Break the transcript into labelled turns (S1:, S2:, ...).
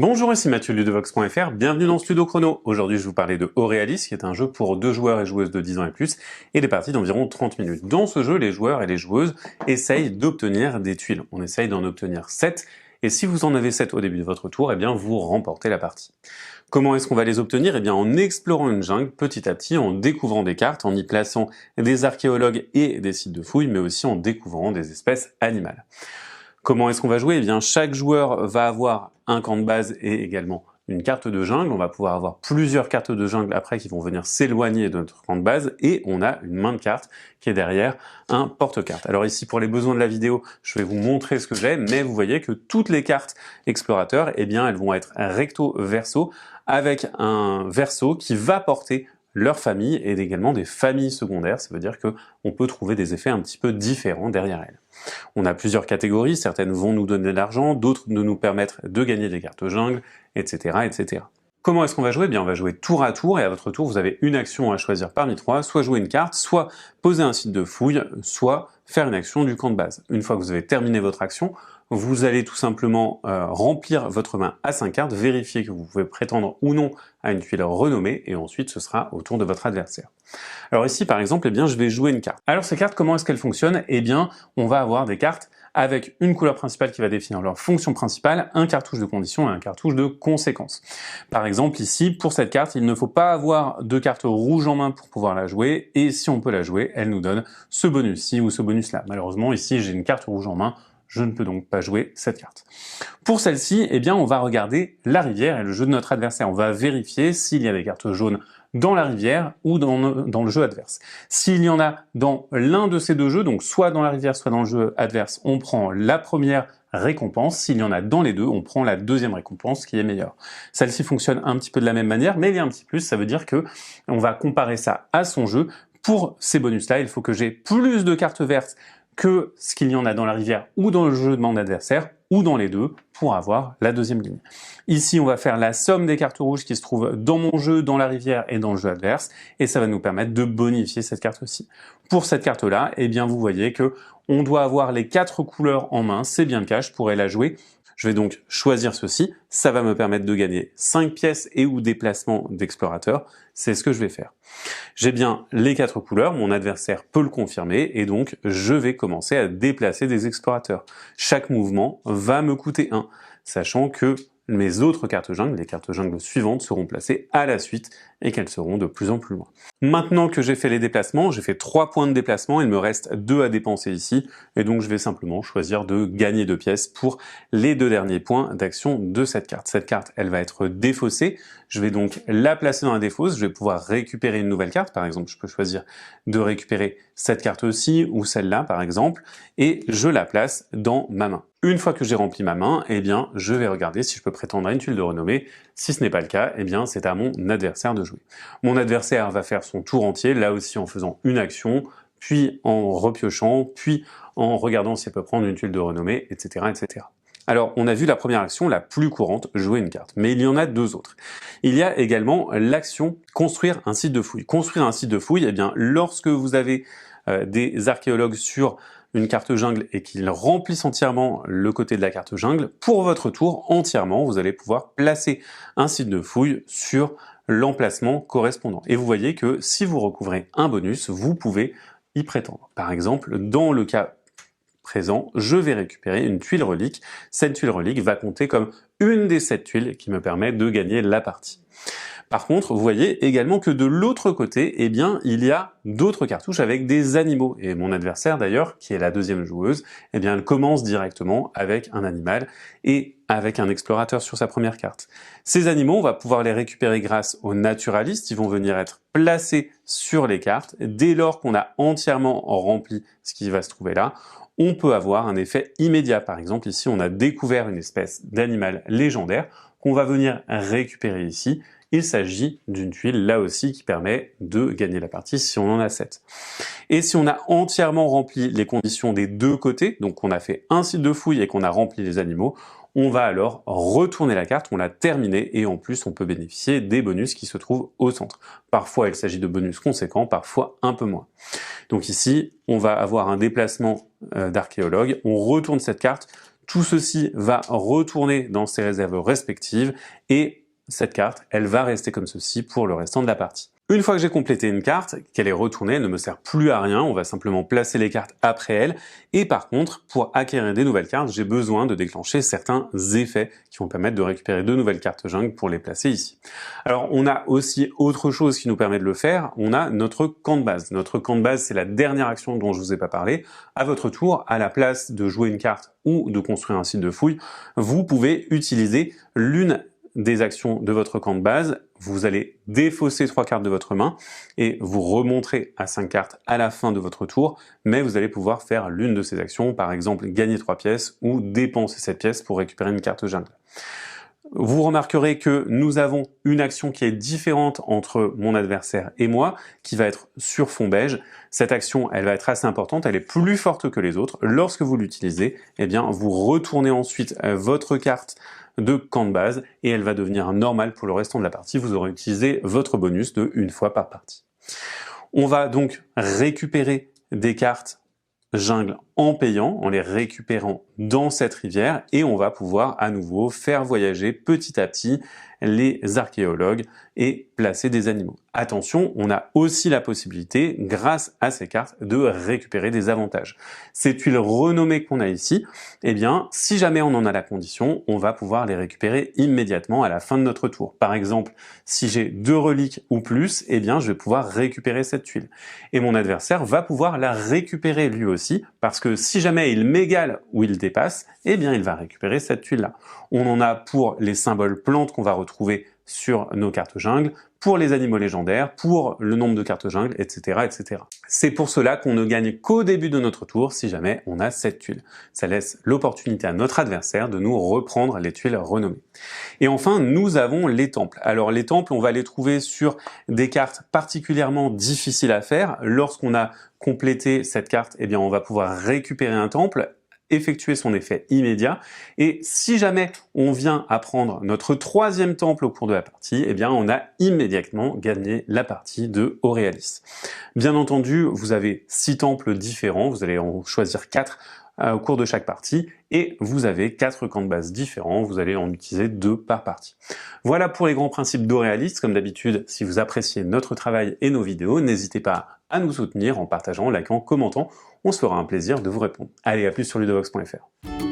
S1: Bonjour, ici Mathieu de Ludovox.fr, bienvenue dans Studio Chrono. Aujourd'hui, je vais vous parler de Aurealis, qui est un jeu pour 2 joueurs et joueuses de 10 ans et plus, et des parties d'environ 30 minutes. Dans ce jeu, les joueurs et les joueuses essayent d'obtenir des tuiles. On essaye d'en obtenir 7, et si vous en avez 7 au début de votre tour, eh bien vous remportez la partie. Comment est-ce qu'on va les obtenir? Eh bien en explorant une jungle petit à petit, en découvrant des cartes, en y plaçant des archéologues et des sites de fouilles, mais aussi en découvrant des espèces animales. Comment est-ce qu'on va jouer? Eh bien, chaque joueur va avoir un camp de base et également une carte de jungle. On va pouvoir avoir plusieurs cartes de jungle après qui vont venir s'éloigner de notre camp de base et on a une main de cartes qui est derrière un porte-carte. Alors ici, pour les besoins de la vidéo, je vais vous montrer ce que j'ai, mais vous voyez que toutes les cartes explorateurs, eh bien, elles vont être recto-verso avec un verso qui va porter leur famille et également des familles secondaires. Ça veut dire que on peut trouver des effets un petit peu différents derrière elles. On a plusieurs catégories, certaines vont nous donner de l'argent, d'autres nous permettre de gagner des cartes jungle, etc., etc. Comment est-ce qu'on va jouer? Eh bien, on va jouer tour à tour, et à votre tour, vous avez une action à choisir parmi 3, soit jouer une carte, soit poser un site de fouille, soit faire une action du camp de base. Une fois que vous avez terminé votre action, vous allez tout simplement remplir votre main à 5 cartes, vérifier que vous pouvez prétendre ou non à une tuile renommée, et ensuite ce sera au tour de votre adversaire. Alors ici, par exemple, eh bien, je vais jouer une carte. Alors ces cartes, comment est-ce qu'elles fonctionnent? Eh bien, on va avoir des cartes avec une couleur principale qui va définir leur fonction principale, un cartouche de condition et un cartouche de conséquence. Par exemple, ici, pour cette carte, il ne faut pas avoir de carte rouge en main pour pouvoir la jouer, et si on peut la jouer, elle nous donne ce bonus-ci ou ce bonus-là. Malheureusement, ici, j'ai une carte rouge en main, je ne peux donc pas jouer cette carte. Pour celle-ci, eh bien, on va regarder la rivière et le jeu de notre adversaire. On va vérifier s'il y a des cartes jaunes dans la rivière ou dans le jeu adverse. S'il y en a dans l'un de ces deux jeux, donc soit dans la rivière, soit dans le jeu adverse, on prend la première récompense. S'il y en a dans les deux, on prend la deuxième récompense qui est meilleure. Celle-ci fonctionne un petit peu de la même manière, mais il y a un petit plus, ça veut dire que on va comparer ça à son jeu. Pour ces bonus-là, il faut que j'ai plus de cartes vertes que ce qu'il y en a dans la rivière ou dans le jeu de mon adversaire, ou dans les deux, pour avoir la deuxième ligne. Ici, on va faire la somme des cartes rouges qui se trouvent dans mon jeu, dans la rivière et dans le jeu adverse, et ça va nous permettre de bonifier cette carte-ci. Pour cette carte-là, eh bien, vous voyez que on doit avoir les 4 couleurs en main, c'est bien le cas, je pourrais la jouer. Je vais donc choisir ceci, ça va me permettre de gagner 5 pièces et ou déplacements d'explorateur, c'est ce que je vais faire. J'ai bien les 4 couleurs, mon adversaire peut le confirmer, et donc je vais commencer à déplacer des explorateurs. Chaque mouvement va me coûter 1, sachant que mes autres cartes jungle, les cartes jungle suivantes, seront placées à la suite et qu'elles seront de plus en plus loin. Maintenant que j'ai fait les déplacements, j'ai fait 3 points de déplacement, il me reste 2 à dépenser ici, et donc je vais simplement choisir de gagner 2 pièces pour les 2 derniers points d'action de cette carte. Cette carte, elle va être défaussée, je vais donc la placer dans la défausse, je vais pouvoir récupérer une nouvelle carte, par exemple je peux choisir de récupérer cette carte-ci ou celle-là par exemple, et je la place dans ma main. Une fois que j'ai rempli ma main, eh bien, je vais regarder si je peux prétendre à une tuile de renommée. Si ce n'est pas le cas, eh bien, c'est à mon adversaire de jouer. Mon adversaire va faire son tour entier, là aussi en faisant une action, puis en repiochant, puis en regardant s'il peut prendre une tuile de renommée, etc., etc. Alors, on a vu la première action, la plus courante, jouer une carte. Mais il y en a 2 autres. Il y a également l'action construire un site de fouille. Construire un site de fouille, eh bien, lorsque vous avez des archéologues sur une carte jungle et qu'ils remplissent entièrement le côté de la carte jungle, pour votre tour, entièrement, vous allez pouvoir placer un site de fouille sur l'emplacement correspondant. Et vous voyez que si vous recouvrez un bonus, vous pouvez y prétendre. Par exemple, dans le cas présent, je vais récupérer une tuile relique. Cette tuile relique va compter comme une des 7 tuiles qui me permet de gagner la partie. Par contre, vous voyez également que de l'autre côté, eh bien, il y a d'autres cartouches avec des animaux. Et mon adversaire d'ailleurs, qui est la deuxième joueuse, eh bien, elle commence directement avec un animal et avec un explorateur sur sa première carte. Ces animaux, on va pouvoir les récupérer grâce aux naturalistes. Ils vont venir être placés sur les cartes. Dès lors qu'on a entièrement rempli ce qui va se trouver là, on peut avoir un effet immédiat. Par exemple, ici, on a découvert une espèce d'animal légendaire qu'on va venir récupérer ici. Il s'agit d'une tuile, là aussi, qui permet de gagner la partie si on en a 7. Et si on a entièrement rempli les conditions des deux côtés, donc qu'on a fait un site de fouille et qu'on a rempli les animaux, on va alors retourner la carte, on l'a terminée, et en plus on peut bénéficier des bonus qui se trouvent au centre. Parfois il s'agit de bonus conséquents, parfois un peu moins. Donc ici, on va avoir un déplacement d'archéologue, on retourne cette carte, Tout ceci va retourner dans ses réserves respectives et cette carte, elle va rester comme ceci pour le restant de la partie. Une fois que j'ai complété une carte, qu'elle est retournée, elle ne me sert plus à rien, on va simplement placer les cartes après elle. Et par contre, pour acquérir des nouvelles cartes, j'ai besoin de déclencher certains effets qui vont permettre de récupérer de nouvelles cartes jungle pour les placer ici. Alors, on a aussi autre chose qui nous permet de le faire, on a notre camp de base. Notre camp de base, c'est la dernière action dont je vous ai pas parlé. À votre tour, à la place de jouer une carte ou de construire un site de fouille, vous pouvez utiliser l'une des actions de votre camp de base, vous allez défausser 3 cartes de votre main et vous remonterez à 5 cartes à la fin de votre tour, mais vous allez pouvoir faire l'une de ces actions, par exemple gagner 3 pièces ou dépenser 7 pièces pour récupérer une carte jungle. Vous remarquerez que nous avons une action qui est différente entre mon adversaire et moi, qui va être sur fond beige. Cette action, elle va être assez importante, elle est plus forte que les autres. Lorsque vous l'utilisez, eh bien, vous retournez ensuite votre carte de camp de base et elle va devenir normale pour le restant de la partie. Vous aurez utilisé votre bonus de 1 fois par partie. On va donc récupérer des cartes jungle en payant, en les récupérant dans cette rivière et on va pouvoir à nouveau faire voyager petit à petit les archéologues et placer des animaux. Attention, on a aussi la possibilité, grâce à ces cartes, de récupérer des avantages. Ces tuiles renommées qu'on a ici, eh bien, si jamais on en a la condition, on va pouvoir les récupérer immédiatement à la fin de notre tour. Par exemple, si j'ai 2 reliques ou plus, eh bien, je vais pouvoir récupérer cette tuile. Et mon adversaire va pouvoir la récupérer lui aussi, parce que si jamais il m'égale ou il dépasse, eh bien, il va récupérer cette tuile-là. On en a pour les symboles plantes qu'on va retrouver sur nos cartes jungle, pour les animaux légendaires, pour le nombre de cartes jungle, etc., etc. C'est pour cela qu'on ne gagne qu'au début de notre tour si jamais on a cette tuile. Ça laisse l'opportunité à notre adversaire de nous reprendre les tuiles renommées. Et enfin, nous avons les temples. Alors les temples, on va les trouver sur des cartes particulièrement difficiles à faire. Lorsqu'on a complété cette carte, eh bien on va pouvoir récupérer un temple, effectuer son effet immédiat, et si jamais on vient à prendre notre 3e temple au cours de la partie, eh bien on a immédiatement gagné la partie de Auréalis. Bien entendu, vous avez 6 temples différents, vous allez en choisir 4 au cours de chaque partie, et vous avez 4 camps de base différents, vous allez en utiliser 2 par partie. Voilà pour les grands principes d'Auréalis. Comme d'habitude, si vous appréciez notre travail et nos vidéos, n'hésitez pas à nous soutenir en partageant, likant, commentant, on se fera un plaisir de vous répondre. Allez, à plus sur ludovox.fr.